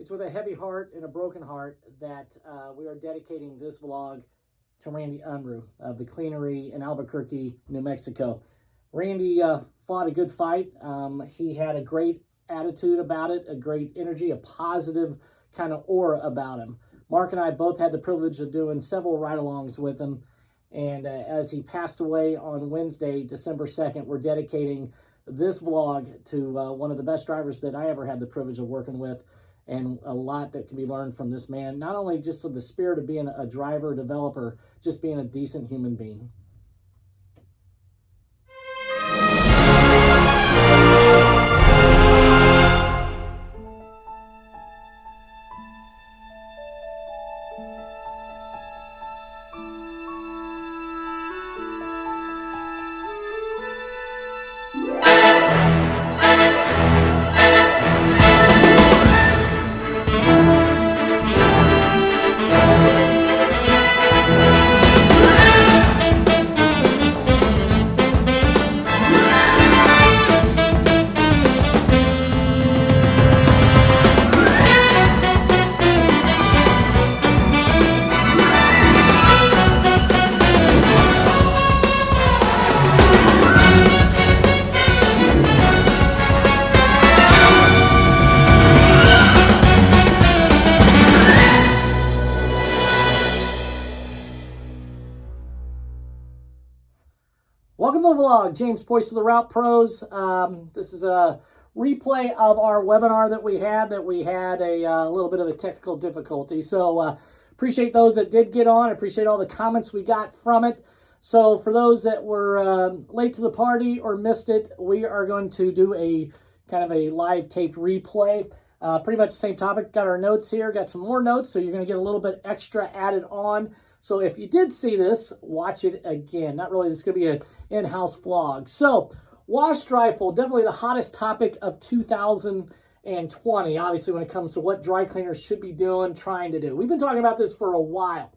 It's with a heavy heart and a broken heart that we are dedicating this vlog to Randy Unruh of the Cleanery in Albuquerque, New Mexico. Randy fought a good fight. He had a great attitude about it, a great energy, a positive kind of aura about him. Mark and I both had the privilege of doing several ride-alongs with him. And as he passed away on Wednesday, December 2nd, we're dedicating this vlog to one of the best drivers that I ever had the privilege of working with, and a lot that can be learned from this man, not only just of the spirit of being a driver, developer, just being a decent human being. Welcome to the vlog. James Boyce with the Route Pros. This is a replay of our webinar that we had a little bit of a technical difficulty. So appreciate those that did get on. Appreciate all the comments we got from it. So for those that were late to the party or missed it, we are going to do a kind of a live taped replay. Pretty much the same topic. Got our notes here. Got some more notes, so you're going to get a little bit extra added on. So if you did see this, watch it again. Not really, this is going to be an in-house vlog. So, wash, dry, fold, definitely the hottest topic of 2020, obviously, when it comes to what dry cleaners should be doing, trying to do. We've been talking about this for a while.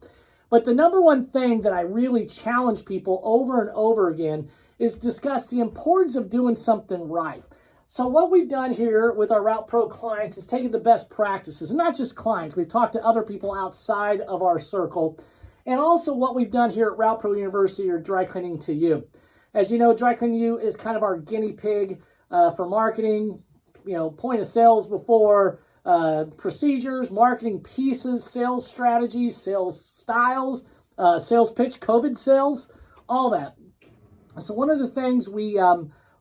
But the number one thing that I really challenge people over and over again is discuss the importance of doing something right. So what we've done here with our Route Pro clients is taking the best practices, and not just clients. We've talked to other people outside of our circle. And also what we've done here at Route Pro University or Dry Cleaning to You. As you know, Dry Cleaning to You is kind of our guinea pig for marketing, point of sales before, procedures, marketing pieces, sales strategies, sales styles, sales pitch, COVID sales, all that. So one of the things we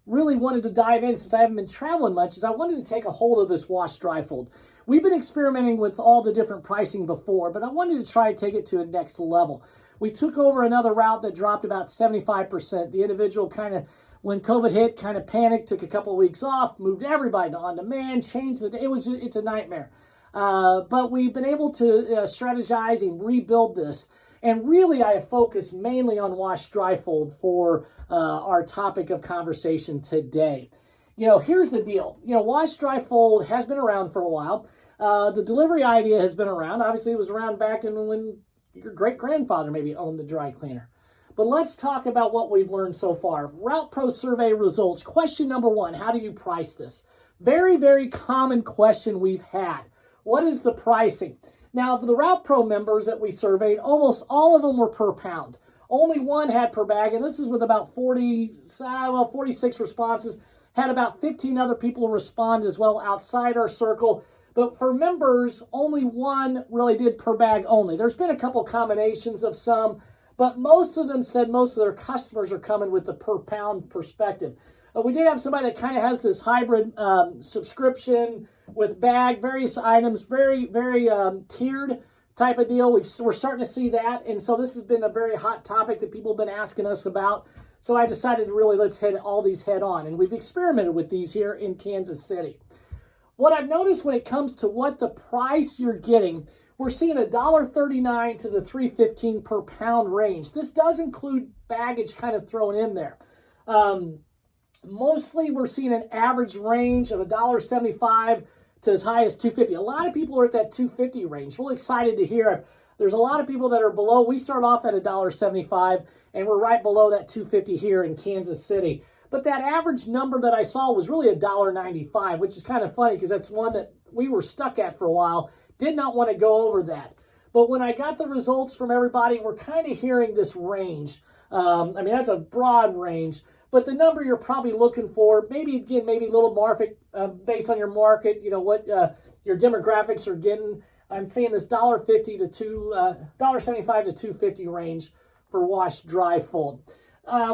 really wanted to dive in, since I haven't been traveling much, is I wanted to take a hold of this wash, dry, fold. We've been experimenting with all the different pricing before, but I wanted to try to take it to a next level. We took over another route that dropped about 75%. The individual kind of, when COVID hit, kind of panicked, took a couple of weeks off, moved everybody to on-demand, changed it. It's a nightmare. But we've been able to strategize and rebuild this. And really, I have focused mainly on wash, dry, fold for our topic of conversation today. Here's the deal. Wash, dry, fold has been around for a while. The delivery idea has been around. Obviously, it was around back when your great-grandfather maybe owned the dry cleaner. But let's talk about what we've learned so far. Route Pro survey results. Question number one, how do you price this? Very, very common question we've had. What is the pricing? Now, for the Route Pro members that we surveyed, almost all of them were per pound. Only one had per bag, and this is with about 46 responses. Had about 15 other people respond as well outside our circle. But for members, only one really did per bag only. There's been a couple combinations of some, but most of them said most of their customers are coming with the per pound perspective. We did have somebody that kind of has this hybrid subscription with bag, various items, very, very tiered type of deal. We're starting to see that, and so this has been a very hot topic that people have been asking us about. So I decided to really let's hit all these head on, and we've experimented with these here in Kansas City. What I've noticed when it comes to what the price you're getting, we're seeing $1.39 to the $3.15 per pound range. This does include baggage kind of thrown in there. Mostly we're seeing an average range of $1.75 to as high as $2.50. A lot of people are at that $2.50 range. Really excited to hear. There's a lot of people that are below. We start off at $1.75, and we're right below that $2.50 here in Kansas City. But that average number that I saw was really $1.95, which is kind of funny because that's one that we were stuck at for a while. Did not want to go over that. But when I got the results from everybody, we're kind of hearing this range. I mean, that's a broad range. But the number you're probably looking for, maybe again, maybe a little market based on your market, you know, what your demographics are getting. I'm seeing this $1.50 to $1.75 to $2.50 range for wash, dry, fold.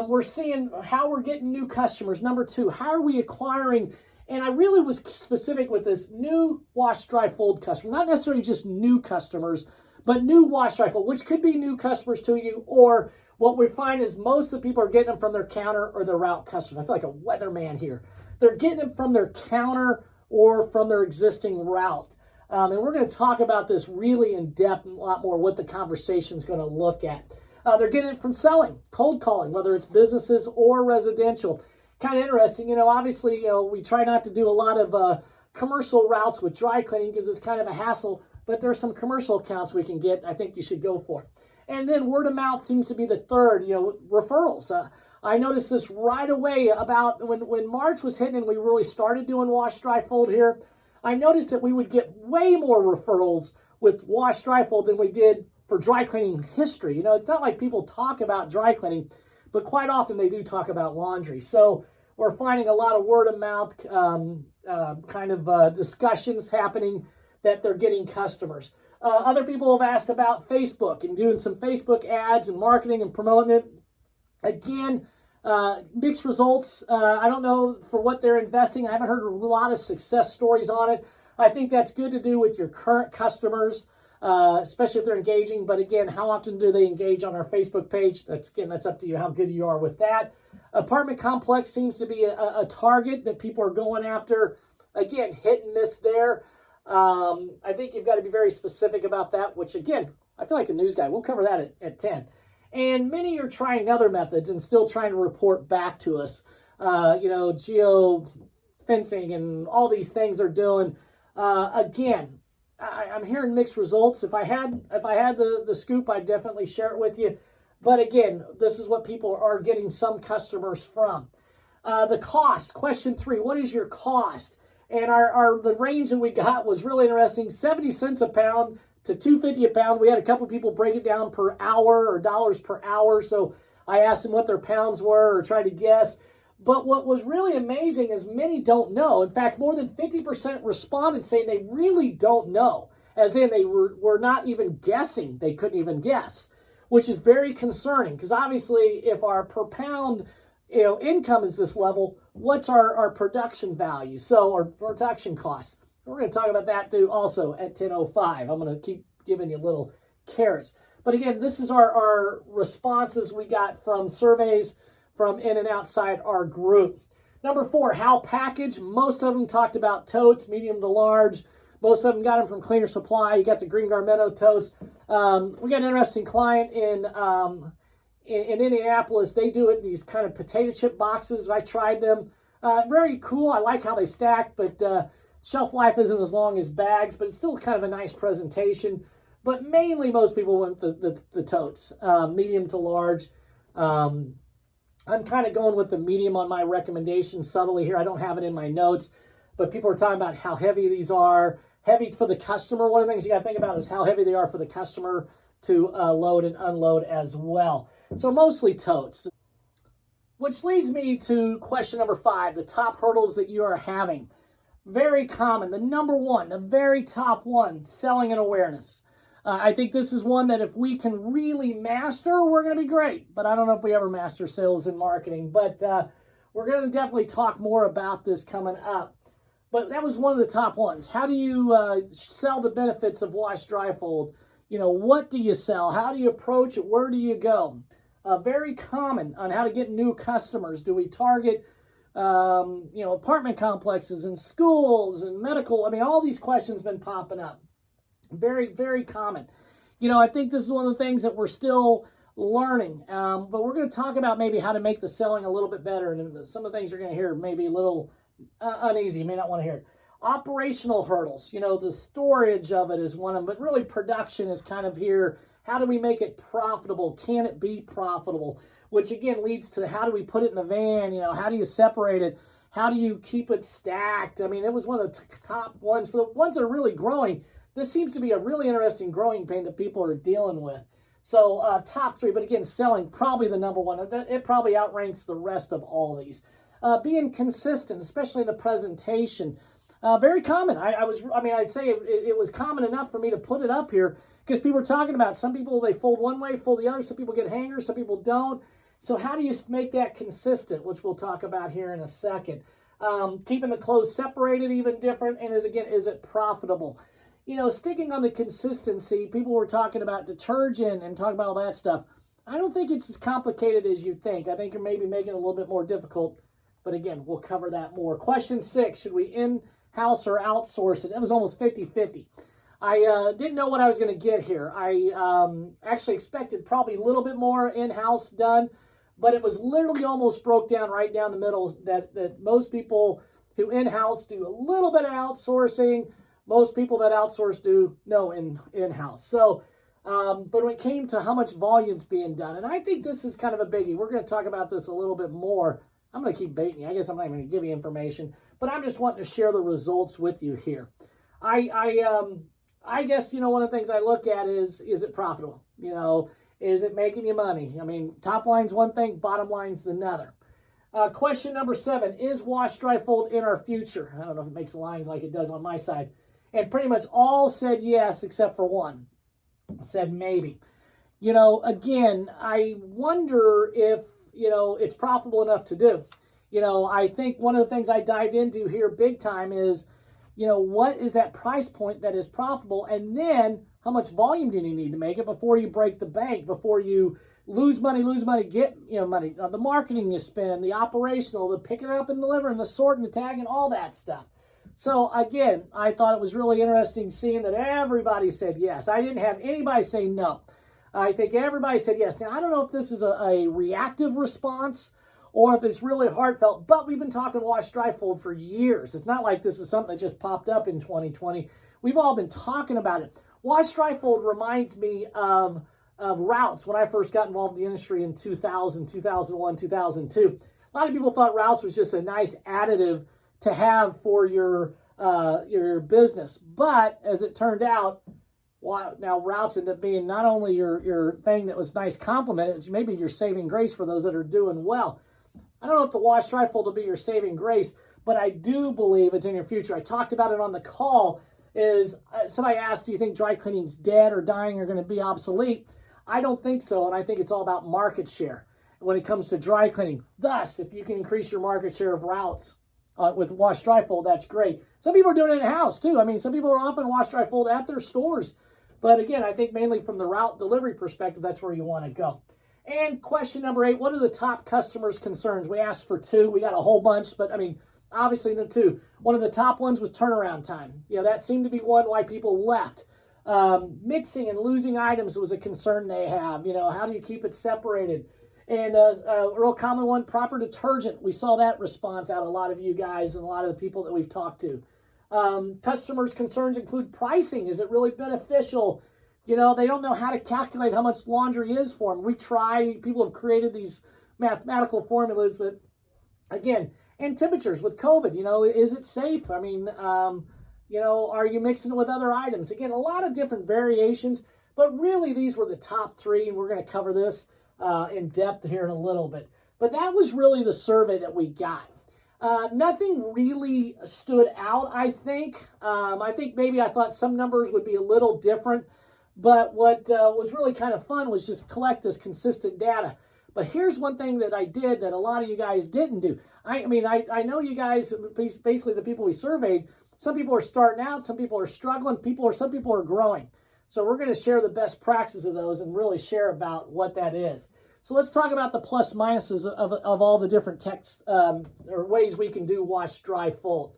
We're seeing how we're getting new customers. Number two, how are we acquiring? And I really was specific with this new wash, dry, fold customer. Not necessarily just new customers, but new wash, dry, fold, which could be new customers to you, or what we find is most of the people are getting them from their counter or their route customers. I feel like a weatherman here. They're getting them from their counter or from their existing route. And we're going to talk about this really in depth and a lot more what the conversation is going to look at. They're getting it from selling, cold calling, whether it's businesses or residential. Kind of interesting, you know, obviously, you know, we try not to do a lot of commercial routes with dry cleaning because it's kind of a hassle, but there's some commercial accounts we can get I think you should go for. And then word of mouth seems to be the third, you know, referrals. I noticed this right away about when March was hitting and we really started doing wash, dry, fold here. I noticed that we would get way more referrals with wash, dry, fold than we did for dry cleaning history. You know, it's not like people talk about dry cleaning, but quite often they do talk about laundry. So we're finding a lot of word of mouth discussions happening that they're getting customers. Other people have asked about Facebook and doing some Facebook ads and marketing and promoting it. Again, mixed results. I don't know for what they're investing. I haven't heard a lot of success stories on it. I think that's good to do with your current customers, especially if they're engaging. But again, how often do they engage on our Facebook page? That's up to you how good you are with that. Apartment complex seems to be a target that people are going after. Again, hit and miss there. I think you've got to be very specific about that, which again, I feel like a news guy. We'll cover that at 10. And many are trying other methods and still trying to report back to us. You know, geo fencing and all these things they're doing. Again, I'm hearing mixed results. If I had the scoop, I'd definitely share it with you. But again, this is what people are getting some customers from. The cost, question 3, what is your cost? And the range that we got was really interesting, 70 cents a pound to $2.50 a pound. We had a couple people break it down per hour or dollars per hour. So I asked them what their pounds were or tried to guess. But what was really amazing is many don't know. In fact, more than 50% responded saying they really don't know, as in they were not even guessing. They couldn't even guess, which is very concerning because obviously if our per pound income is this level, what's our production value? So our production costs. We're going to talk about that too also at 10:05. I'm going to keep giving you little carrots. But again, this is our responses we got from surveys from in and outside our group. Number 4, how packaged. Most of them talked about totes, medium to large. Most of them got them from Cleaner Supply. You got the Green Garmetto totes. We got an interesting client in Indianapolis. They do it in these kind of potato chip boxes. I tried them. Very cool. I like how they stack, but shelf life isn't as long as bags, but it's still kind of a nice presentation. But mainly most people went the totes, medium to large. I'm kind of going with the medium on my recommendation subtly here. I don't have it in my notes, but people are talking about how heavy these are. Heavy for the customer. One of the things you got to think about is how heavy they are for the customer to load and unload as well. So mostly totes. Which leads me to question number 5, the top hurdles that you are having. Very common. The number 1, the very top one, selling and awareness. I think this is one that if we can really master, we're going to be great. But I don't know if we ever master sales and marketing. But we're going to definitely talk more about this coming up. But that was one of the top ones. How do you sell the benefits of wash, dry, fold? You know, what do you sell? How do you approach it? Where do you go? Very common on how to get new customers. Do we target, apartment complexes and schools and medical? I mean, all these questions have been popping up. Very, very common. You know, I think this is one of the things that we're still learning. But we're going to talk about maybe how to make the selling a little bit better. And some of the things you're going to hear maybe a little uneasy. You may not want to hear it. Operational hurdles. You know, the storage of it is one of them. But really production is kind of here. How do we make it profitable? Can it be profitable? Which again leads to how do we put it in the van? You know, how do you separate it? How do you keep it stacked? I mean, it was one of the top ones. For the ones that are really growing, this seems to be a really interesting growing pain that people are dealing with. So top 3, but again, selling probably the number one. It probably outranks the rest of all these. Being consistent, especially in the presentation, very common. I'd say it was common enough for me to put it up here because people were talking about some people, they fold one way, fold the other. Some people get hangers, some people don't. So how do you make that consistent, which we'll talk about here in a second? Keeping the clothes separated, even different, and is it profitable? You know, sticking on the consistency, people were talking about detergent and talking about all that stuff. I don't think it's as complicated as you think. I think you're maybe making it a little bit more difficult, but again, we'll cover that more. Question 6, should we in-house or outsource it? That was almost 50-50. I didn't know what I was going to get here. I actually expected probably a little bit more in-house done, but it was literally almost broke down right down the middle that most people who in-house do a little bit of outsourcing. Most people that outsource do no in-house. So, but when it came to how much volume's being done, and I think this is kind of a biggie. We're going to talk about this a little bit more. I'm going to keep baiting you. I guess I'm not even going to give you information, but I'm just wanting to share the results with you here. I guess, you know, one of the things I look at is it profitable? You know, is it making you money? I mean, top line's one thing, bottom line's another. Question number 7, is wash, dry, fold in our future? I don't know if it makes lines like it does on my side. And pretty much all said yes, except for one said maybe. You know, again, I wonder if, you know, it's profitable enough to do. You know, I think one of the things I dived into here big time is, you know, what is that price point that is profitable? And then how much volume do you need to make it before you break the bank, before you lose money, get, you know, money, the marketing you spend, the operational, the picking up and delivering, the sorting, the tagging, all that stuff. So again, I thought it was really interesting seeing that everybody said yes. I didn't have anybody say no. I think everybody said yes. Now, I don't know if this is a reactive response or if it's really heartfelt, but we've been talking wash, dry, fold for years. It's not like this is something that just popped up in 2020. We've all been talking about it. Wash, dry, fold reminds me of routes when I first got involved in the industry in 2000, 2001, 2002. A lot of people thought routes was just a nice additive to have for your business. But as it turned out, now routes end up being not only your thing that was nice compliment, it's maybe your saving grace for those that are doing well. I don't know if the wash, dry, fold will be your saving grace, but I do believe it's in your future. I talked about it on the call. Somebody asked, do you think dry cleaning's dead or dying or going to be obsolete? I don't think so, and I think it's all about market share when it comes to dry cleaning. Thus, if you can increase your market share of routes with wash, dry, fold, that's great. Some people are doing it in-house too. I mean, some people are often wash, dry, fold at their stores. But again, I think mainly from the route delivery perspective, that's where you want to go. And question number 8, what are the top customers' concerns? We asked for 2. We got a whole bunch, but I mean, obviously the 2. One of the top ones was turnaround time. You know, that seemed to be one why people left. Mixing and losing items was a concern they have. You know, how do you keep it separated? And a real common one, proper detergent. We saw that response out of a lot of you guys and a lot of the people that we've talked to. Customers' concerns include pricing. Is it really beneficial? You know, they don't know how to calculate how much laundry is for them. People have created these mathematical formulas, but again, and temperatures with COVID, you know, is it safe? I mean, you know, are you mixing it with other items? Again, a lot of different variations, but really these were the top 3, and we're going to cover this in depth here in a little bit. But that was really the survey that we got. Nothing really stood out, I think. I think maybe I thought some numbers would be a little different, but what was really kind of fun was just collect this consistent data. But here's one thing that I did that a lot of you guys didn't do. I mean, I know you guys, basically the people we surveyed, some people are starting out, some people are struggling, some people are growing. So we're going to share the best practices of those and really share about what that is. So let's talk about the plus minuses of all the different texts or ways we can do wash, dry, fold.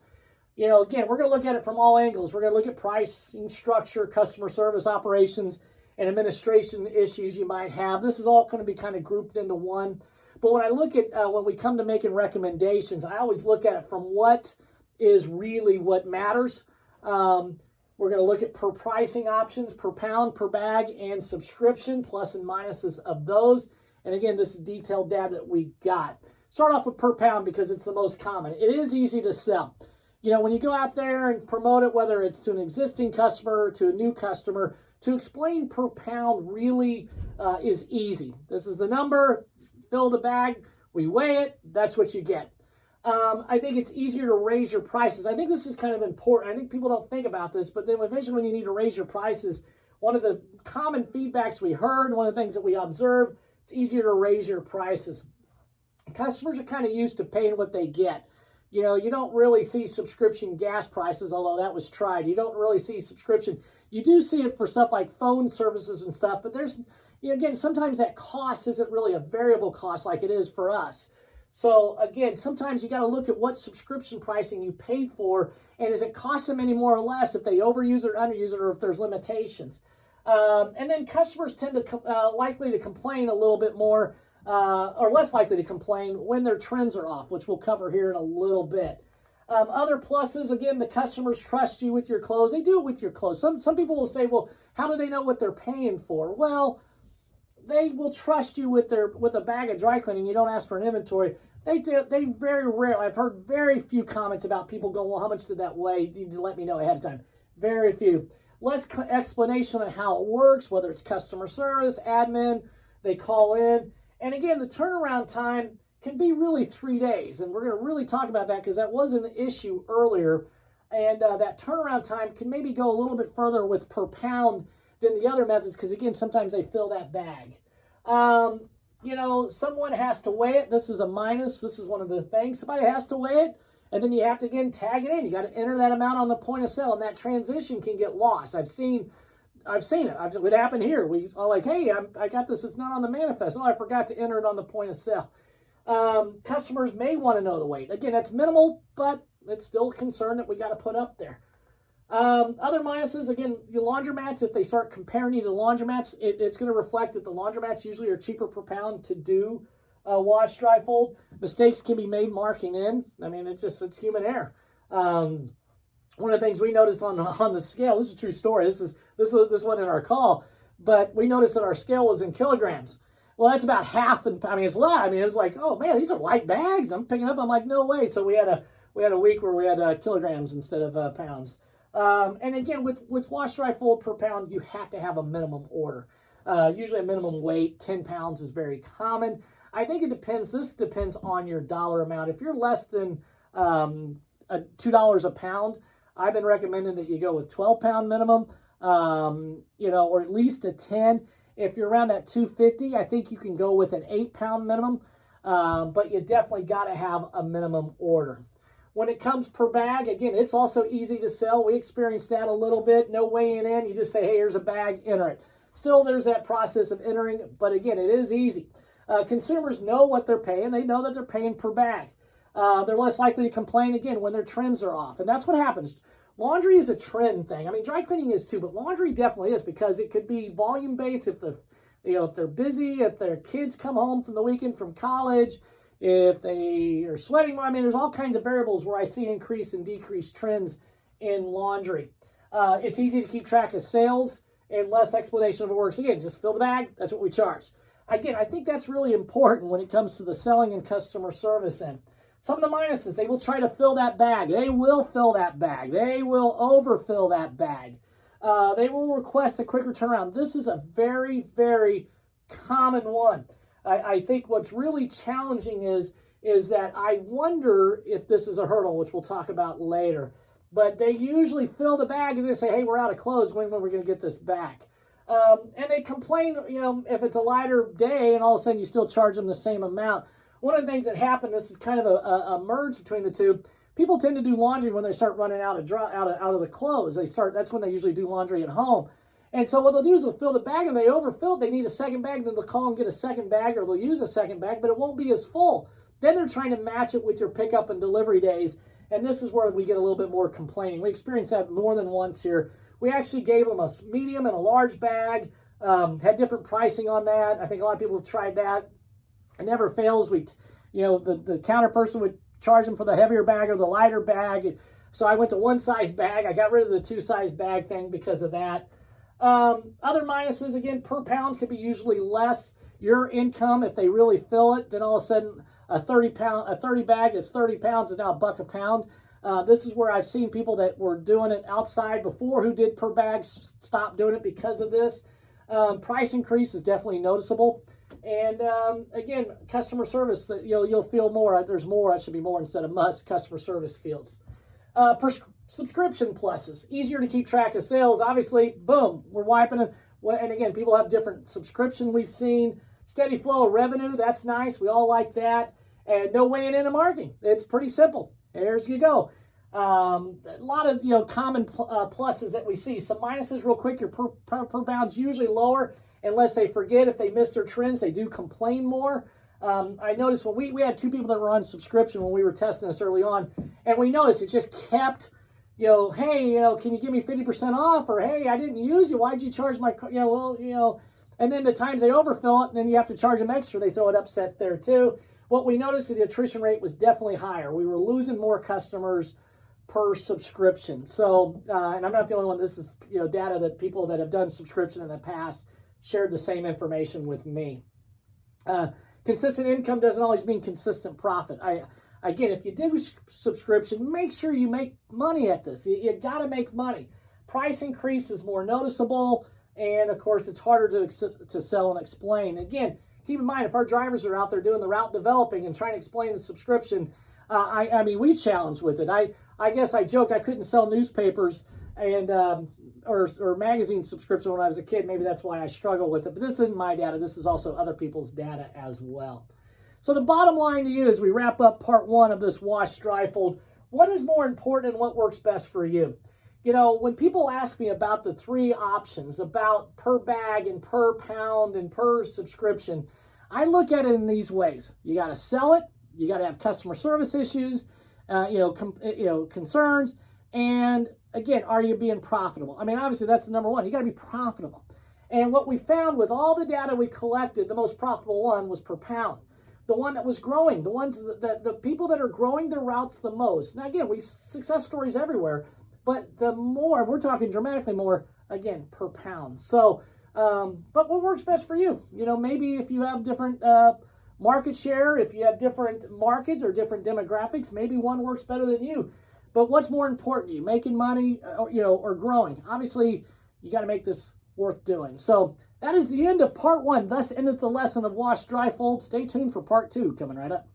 You know, again, we're going to look at it from all angles. We're going to look at pricing, structure, customer service, operations, and administration issues you might have. This is all going to be kind of grouped into one. But when I look at, when we come to making recommendations, I always look at it from what is really what matters. We're going to look at per pricing options, per pound, per bag, and subscription, plus and minuses of those. And again, this is detailed data that we got. start off with per pound because it's the most common. It is easy to sell. You know, when you go out there and promote it, whether it's to an existing customer, to a new customer, to explain per pound really is easy. This is the number, fill the bag, we weigh it, that's what you get. I think it's easier to raise your prices. I think this is kind of important. I think people don't think about this, but then eventually when you need to raise your prices, one of the common feedbacks we heard, one of the things that we observed, it's easier to raise your prices. Customers are kind of used to paying what they get. You know, you don't really see subscription gas prices, although that was tried. You don't really see subscription. You do see it for stuff like phone services and stuff, but there's, you know, again, sometimes that cost isn't really a variable cost like it is for us. So again, sometimes you got to look at what subscription pricing you paid for, and does it cost them any more or less if they overuse it or underuse it, or if there's limitations. And then customers tend to likely to complain a little bit more, or less likely to complain when their trends are off, which we'll cover here in a little bit. Other pluses, again, the customers trust you with your clothes. They do it with your clothes. Some people will say, well, how do they know what they're paying for? Well, they will trust you with a bag of dry cleaning. You don't ask for an inventory. They very rarely. I've heard very few comments about people going, well, how much did that weigh? You need to let me know ahead of time. Very few. Less explanation on how it works, whether it's customer service, admin, they call in. And again, the turnaround time can be really 3 days. And we're going to really talk about that because that was an issue earlier. And that turnaround time can maybe go a little bit further with per pound than the other methods, because again, sometimes they fill that bag. You know, someone has to weigh it. This is a minus. This is one of the things. Somebody has to weigh it, and then you have to again tag it in. You got to enter that amount on the point of sale, and that transition can get lost. I've seen it. It happened here. We are like, hey, I got this. It's not on the manifest. Oh, I forgot to enter it on the point of sale. Customers may want to know the weight. Again, that's minimal, but it's still a concern that we got to put up there. Other minuses, again, your laundromats, if they start comparing you to laundromats, it's going to reflect that the laundromats usually are cheaper per pound to do wash, dry, fold. Mistakes can be made marking in. I mean, it's human error. One of the things we noticed on the scale, this is a true story. This wasn't in our call, but we noticed that our scale was in kilograms. Well, that's about half. And I mean, it's light. I mean, it was like, oh man, these are light bags. I'm picking up. I'm like, no way. So we had a week where we had kilograms instead of pounds. And again, with wash, dry, fold per pound, you have to have a minimum order. Usually a minimum weight, 10 pounds is very common. I think it depends. This depends on your dollar amount. If you're less than $2 a pound, I've been recommending that you go with 12-pound minimum, you know, or at least a 10. If you're around that 250, I think you can go with an 8-pound minimum, but you definitely got to have a minimum order. When it comes per bag, again, it's also easy to sell. We experienced that a little bit. No weighing in. You just say, hey, here's a bag, enter it. Still, there's that process of entering, but again, it is easy. Consumers know what they're paying. They know that they're paying per bag. They're less likely to complain, again, when their trends are off. And that's what happens. Laundry is a trend thing. I mean, dry cleaning is too, but laundry definitely is, because it could be volume-based if they're busy, if their kids come home from the weekend from college, if they are sweating more. I mean, there's all kinds of variables where I see increase and decrease trends in laundry. It's easy to keep track of sales and less explanation of it works. Again, just fill the bag. That's what we charge. Again, I think that's really important when it comes to the selling and customer service end. Some of the minuses, they will try to fill that bag. They will fill that bag. They will overfill that bag. They will request a quicker turnaround. This is a very, very common one. I think what's really challenging is that I wonder if this is a hurdle, which we'll talk about later. But they usually fill the bag and they say, hey, we're out of clothes. When are we going to get this back? And they complain, you know, if it's a lighter day and all of a sudden you still charge them the same amount. One of the things that happened, this is kind of a merge between the two. People tend to do laundry when they start running out of the clothes. That's when they usually do laundry at home. And so what they'll do is they'll fill the bag, and they overfill it. They need a second bag, then they'll call and get a second bag, or they'll use a second bag, but it won't be as full. Then they're trying to match it with your pickup and delivery days, and this is where we get a little bit more complaining. We experienced that more than once here. We actually gave them a medium and a large bag, had different pricing on that. I think a lot of people have tried that. It never fails. The counter person would charge them for the heavier bag or the lighter bag. So I went to one size bag. I got rid of the 2-size bag thing because of that. Other minuses, again, per pound could be usually less. Your income, if they really fill it, then all of a sudden a 30 bag that's 30 pounds is now $1 a pound. This is where I've seen people that were doing it outside before who did per bag stop doing it because of this. Price increase is definitely noticeable. And again, customer service, you'll feel more. There's more. That should be more instead of must. Customer service fields. Subscription pluses. Easier to keep track of sales. Obviously, boom, we're wiping it. And again, people have different subscription we've seen. Steady flow of revenue. That's nice. We all like that. And no weighing in and marking. It's pretty simple. There's you go. A lot of common pluses that we see. Some minuses real quick. Your per pound's usually lower unless they forget. If they miss their trends, they do complain more. I noticed when we had 2 people that were on subscription when we were testing this early on, and we noticed it just kept, hey, can you give me 50% off? Or, hey, I didn't use you. Why'd you charge my, and then the times they overfill it, and then you have to charge them extra, they throw it upset there too. What we noticed is the attrition rate was definitely higher. We were losing more customers per subscription. So, and I'm not the only one. This is, data that people that have done subscription in the past shared the same information with me. Consistent income doesn't always mean consistent profit. Again, if you do subscription, make sure you make money at this. You got to make money. Price increase is more noticeable, and of course, it's harder to sell and explain. Again, keep in mind, if our drivers are out there doing the route developing and trying to explain the subscription, I mean, we challenge with it. I guess I joked I couldn't sell newspapers and or magazine subscription when I was a kid. Maybe that's why I struggle with it. But this isn't my data. This is also other people's data as well. So the bottom line to you as we wrap up part 1 of this wash, dry, fold, what is more important and what works best for you? When people ask me about the 3 options, about per bag and per pound and per subscription, I look at it in these ways. You got to sell it. You got to have customer service issues, concerns, and again, are you being profitable? I mean, obviously that's the number one. You got to be profitable. And what we found with all the data we collected, the most profitable one was per pound. The one that was growing, the people that are growing their routes the most. Now again, we success stories everywhere, but the more, we're talking dramatically more, again, per pound. So, but what works best for you? Maybe if you have different market share, if you have different markets or different demographics, maybe one works better than you. But what's more important to you, making money or growing? Obviously, you got to make this worth doing. So that is the end of part 1. Thus endeth the lesson of wash, dry, fold. Stay tuned for part 2 coming right up.